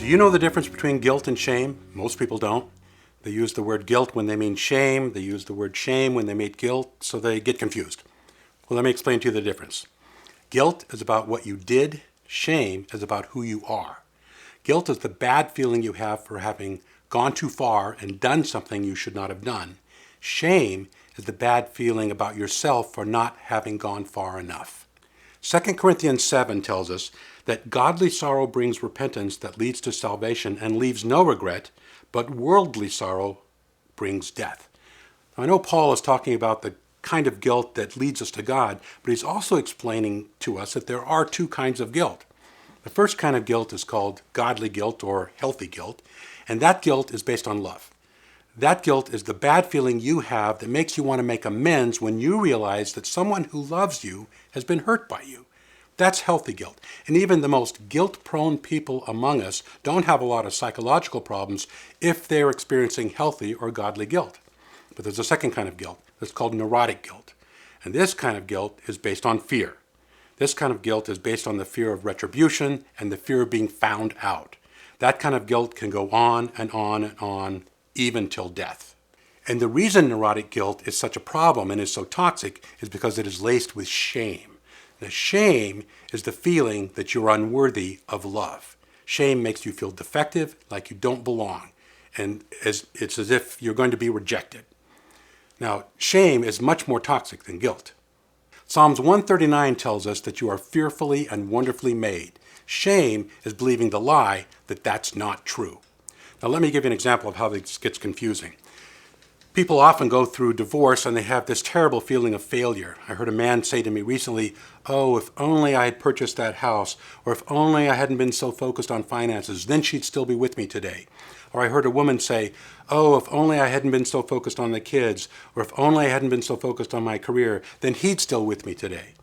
you know the difference between guilt and shame? Most people don't. They use the word guilt when they mean shame. They use the word shame when they mean guilt, so they get confused. Well, let me explain to you the difference. Guilt is about what you did. Shame is about who you are. Guilt is the bad feeling you have for having gone too far and done something you should not have done. Shame is the bad feeling about yourself for not having gone far enough. 2 Corinthians 7 tells us that godly sorrow brings repentance that leads to salvation and leaves no regret, but worldly sorrow brings death. Now, I know Paul is talking about the kind of guilt that leads us to God, but he's also explaining to us that there are two kinds of guilt. The first kind of guilt is called godly guilt or healthy guilt, and that guilt is based on love. That guilt is the bad feeling you have that makes you want to make amends when you realize that someone who loves you has been hurt by you. That's healthy guilt. And even the most guilt-prone people among us don't have a lot of psychological problems if they're experiencing healthy or godly guilt. But there's a second kind of guilt that's called neurotic guilt. And this kind of guilt is based on fear. This kind of guilt is based on the fear of retribution and the fear of being found out. That kind of guilt can go on and on and on, even till death. And the reason neurotic guilt is such a problem and is so toxic is because it is laced with shame. Now, shame is the feeling that you're unworthy of love. Shame makes you feel defective, like you don't belong, and it's as if you're going to be rejected. Now, shame is much more toxic than guilt. Psalms 139 tells us that you are fearfully and wonderfully made. Shame is believing the lie that that's not true. Now, let me give you an example of how this gets confusing. People often go through divorce and they have this terrible feeling of failure. I heard a man say to me recently, "Oh, if only I had purchased that house, or if only I hadn't been so focused on finances, then she'd still be with me today." Or I heard a woman say, "Oh, if only I hadn't been so focused on the kids, or if only I hadn't been so focused on my career, then he'd still with me today."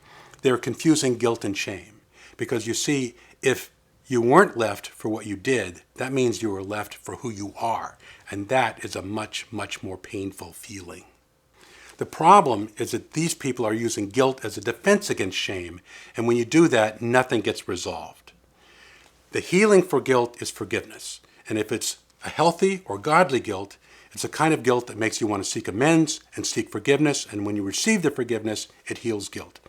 They're confusing guilt and shame. Because you see, if you weren't left for what you did, that means you were left for who you are. And that is a much, much more painful feeling. The problem is that these people are using guilt as a defense against shame. And when you do that, nothing gets resolved. The healing for guilt is forgiveness. And if it's a healthy or godly guilt, it's a kind of guilt that makes you want to seek amends and seek forgiveness. And when you receive the forgiveness, it heals guilt.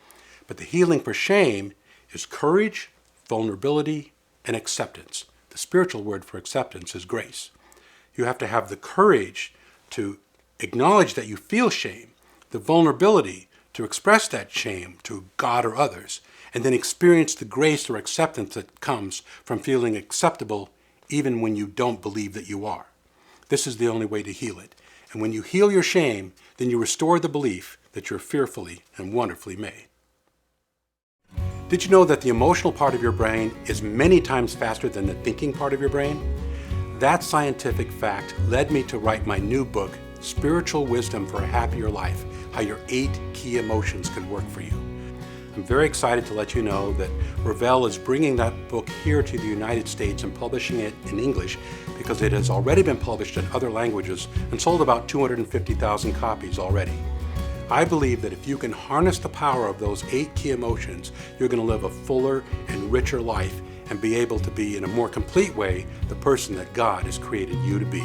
But the healing for shame is courage, vulnerability, and acceptance. The spiritual word for acceptance is grace. You have to have the courage to acknowledge that you feel shame, the vulnerability to express that shame to God or others, and then experience the grace or acceptance that comes from feeling acceptable even when you don't believe that you are. This is the only way to heal it. And when you heal your shame, then you restore the belief that you're fearfully and wonderfully made. Did you know that the emotional part of your brain is many times faster than the thinking part of your brain? That scientific fact led me to write my new book, Spiritual Wisdom for a Happier Life, How Your 8 Key Emotions Can Work for You. I'm very excited to let you know that Revell is bringing that book here to the United States and publishing it in English because it has already been published in other languages and sold about 250,000 copies already. I believe that if you can harness the power of those 8 key emotions, you're going to live a fuller and richer life and be able to be, in a more complete way, the person that God has created you to be.